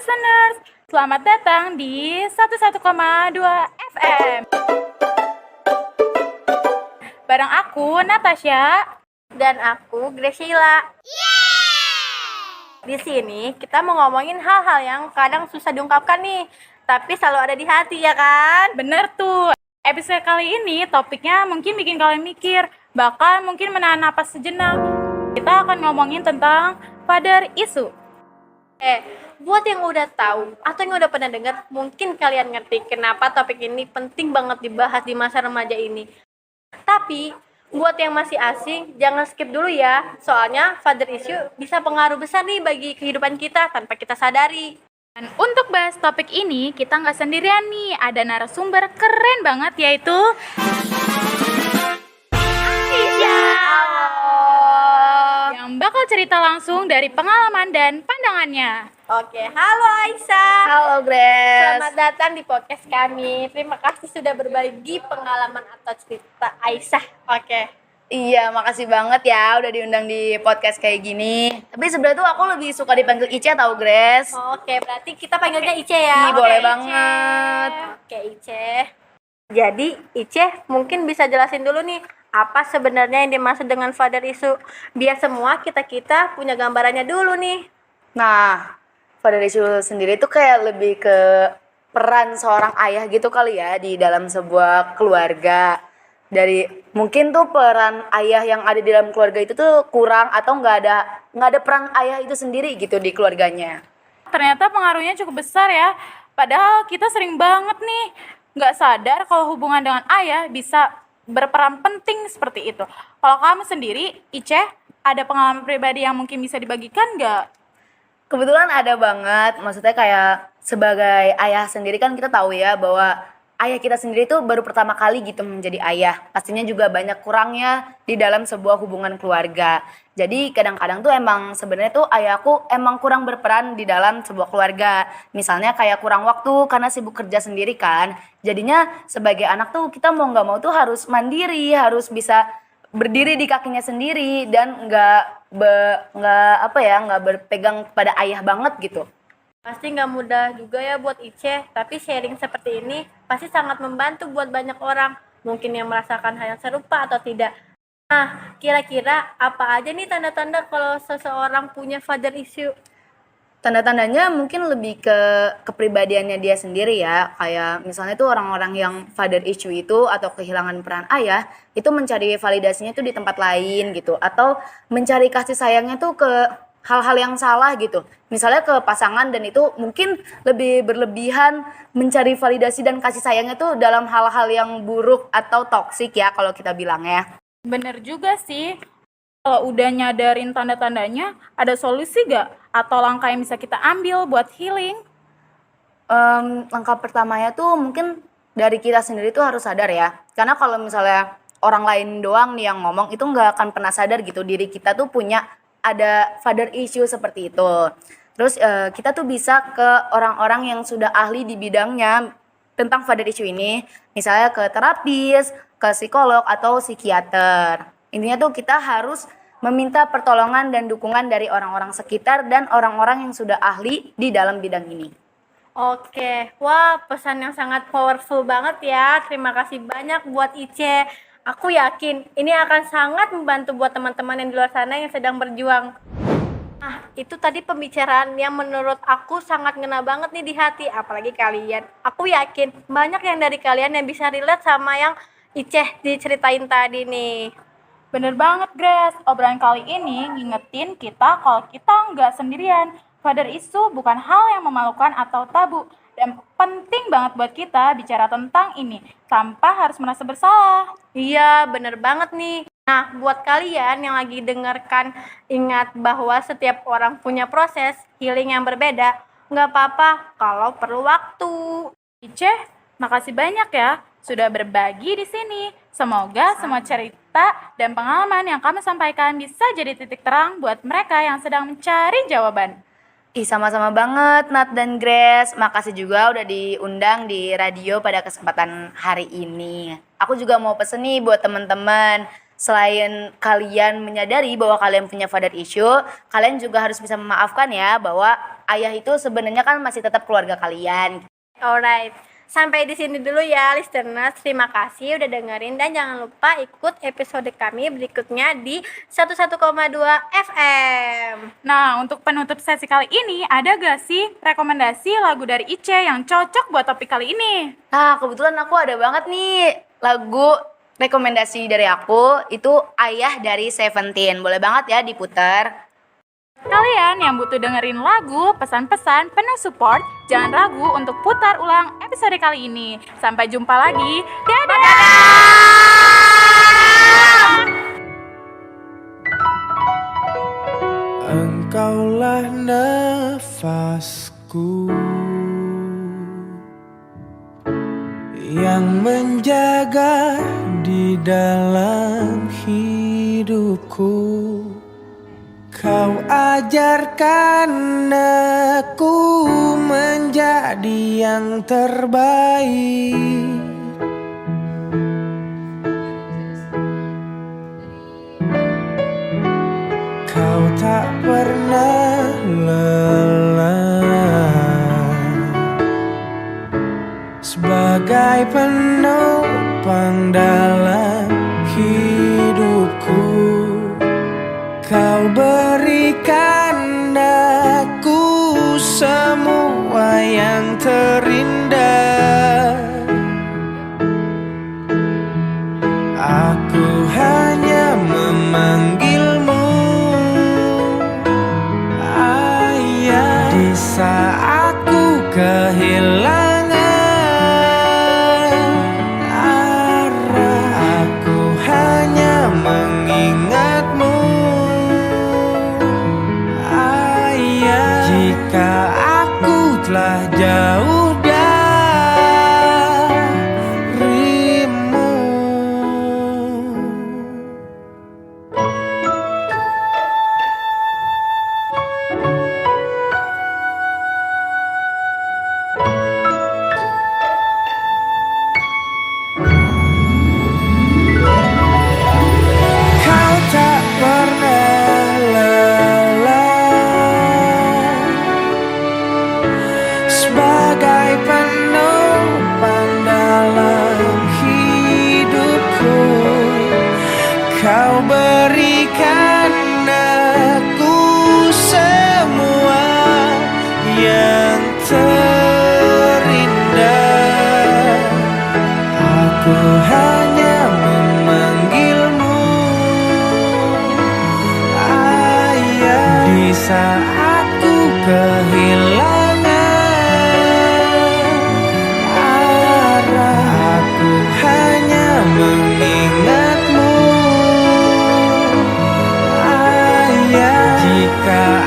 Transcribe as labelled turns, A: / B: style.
A: listeners, selamat datang di 101,2 FM. Bareng aku, Natasha.
B: Dan aku, Graciela. Di sini kita mau ngomongin hal-hal yang kadang susah diungkapkan nih, tapi selalu ada di hati ya kan?
A: Bener tuh. Episode kali ini topiknya mungkin bikin kalian mikir, bahkan mungkin menahan napas sejenak. Kita akan ngomongin tentang father issue.
B: Buat yang udah tahu atau yang udah pernah dengar, mungkin kalian ngerti kenapa topik ini penting banget dibahas di masa remaja ini. Tapi buat yang masih asing, jangan skip dulu ya. Soalnya father issue bisa pengaruh besar nih bagi kehidupan kita tanpa kita sadari.
A: Dan untuk bahas topik ini, kita nggak sendirian nih. Ada narasumber keren banget, yaitu yang bakal cerita langsung dari pengalaman dan pandangannya.
B: Oke, halo Aisyah.
C: Halo Grace.
B: Selamat datang di podcast kami. Terima kasih sudah berbagi pengalaman atau cerita Aisyah. Oke.
C: Iya, makasih banget ya udah diundang di podcast kayak gini. Tapi sebenarnya tuh aku lebih suka dipanggil Ica tau Grace.
B: Oke, berarti kita panggilnya Ice ya.
C: Ih, boleh
B: Oke,
C: banget.
B: Oke, Ice. Jadi, Ice mungkin bisa jelasin dulu nih apa sebenarnya yang dimaksud dengan father issue. Biar semua kita punya gambarannya dulu nih.
C: Nah, father issue sendiri tuh kayak lebih ke peran seorang ayah gitu kali ya di dalam sebuah keluarga. Dari mungkin tuh peran ayah yang ada di dalam keluarga itu tuh kurang atau nggak ada peran ayah itu sendiri gitu di keluarganya.
A: Ternyata pengaruhnya cukup besar ya. Padahal kita sering banget nih nggak sadar kalau hubungan dengan ayah bisa berperan penting seperti itu. Kalau kamu sendiri, Ice, ada pengalaman pribadi yang mungkin bisa dibagikan nggak?
C: Kebetulan ada banget, maksudnya kayak sebagai ayah sendiri kan kita tahu ya bahwa ayah kita sendiri tuh baru pertama kali gitu menjadi ayah. Pastinya juga banyak kurangnya di dalam sebuah hubungan keluarga. Jadi kadang-kadang tuh emang sebenarnya tuh ayahku emang kurang berperan di dalam sebuah keluarga. Misalnya kayak kurang waktu karena sibuk kerja sendiri kan. Jadinya sebagai anak tuh kita mau nggak mau tuh harus mandiri, harus bisa berdiri di kakinya sendiri dan nggak berpegang pada ayah banget gitu.
B: Pasti nggak mudah juga ya buat Ice, tapi sharing seperti ini pasti sangat membantu buat banyak orang. Mungkin yang merasakan hal yang serupa atau tidak. Nah, kira-kira apa aja nih tanda-tanda kalau seseorang punya father issue?
C: Tanda-tandanya mungkin lebih ke kepribadiannya dia sendiri ya. Kayak misalnya tuh orang-orang yang father issue itu atau kehilangan peran ayah itu mencari validasinya tuh di tempat lain gitu. Atau mencari kasih sayangnya tuh ke hal-hal yang salah gitu. Misalnya ke pasangan dan itu mungkin lebih berlebihan mencari validasi dan kasih sayangnya tuh dalam hal-hal yang buruk atau toksik ya kalau kita bilang ya.
A: Bener juga sih. Kalau udah nyadarin tanda-tandanya, ada solusi gak? Atau langkah yang bisa kita ambil buat healing?
C: Langkah pertamanya tuh mungkin dari kita sendiri tuh harus sadar ya. Karena kalau misalnya orang lain doang nih yang ngomong itu nggak akan pernah sadar gitu diri kita tuh punya ada father issue seperti itu. Terus kita tuh bisa ke orang-orang yang sudah ahli di bidangnya tentang father issue ini. Misalnya ke terapis, ke psikolog atau psikiater. Intinya tuh kita harus meminta pertolongan dan dukungan dari orang-orang sekitar dan orang-orang yang sudah ahli di dalam bidang ini.
B: Oke, wah pesan yang sangat powerful banget ya. Terima kasih banyak buat Ice. Aku yakin ini akan sangat membantu buat teman-teman yang di luar sana yang sedang berjuang. Nah, itu tadi pembicaraan yang menurut aku sangat ngena banget nih di hati, apalagi kalian. Aku yakin banyak yang dari kalian yang bisa relate sama yang Ice diceritain tadi nih.
A: Bener banget, Grace. Obrolan kali ini ngingetin kita kalau kita nggak sendirian. Father issue bukan hal yang memalukan atau tabu. Dan penting banget buat kita bicara tentang ini tanpa harus merasa bersalah.
B: Iya, bener banget nih. Nah, buat kalian yang lagi dengarkan, ingat bahwa setiap orang punya proses healing yang berbeda. Nggak apa-apa kalau perlu waktu.
A: Ice, makasih banyak ya sudah berbagi di sini. Semoga semua cerita dan pengalaman yang kami sampaikan bisa jadi titik terang buat mereka yang sedang mencari jawaban.
C: Ih, sama-sama banget Nat dan Grace. Makasih juga udah diundang di radio pada kesempatan hari ini. Aku juga mau pesen nih buat teman-teman. selain kalian menyadari bahwa kalian punya father issue, kalian juga harus bisa memaafkan ya bahwa ayah itu sebenarnya kan masih tetap keluarga kalian.
B: Alright, sampai di sini dulu ya listeners. Terima kasih udah dengerin dan jangan lupa ikut episode kami berikutnya di 101,2 FM.
A: Nah, untuk penutup sesi kali ini, ada gak sih rekomendasi lagu dari Ice yang cocok buat topik kali ini?
C: Nah, kebetulan aku ada banget nih lagu rekomendasi dari aku, itu Ayah dari Seventeen. Boleh banget ya diputar.
A: Kalian yang butuh dengerin lagu, pesan-pesan, penuh support, jangan ragu untuk putar ulang episode kali ini. Sampai jumpa lagi. Dadah!
D: Engkaulah nafasku yang menjaga di dalam hidupku. Kau ajarkan aku menjadi yang terbaik. Kau tak pernah lelah sebagai penopang dalam hidupku. Kau berikan aku semua yang terindah. Aku hanya memanggilmu Ayah di saat ku kehilangan arah. Aku hanya mengingatmu jika aku telah jauh darimu. Kau tak pernah lelah sebagai penopang dalam hidupku. Kau berikan aku semua yang terindah. Aku hanya memanggilmu Ayah di saat ku kehilangan arah. Aku hanya mengingatmu Ayah jika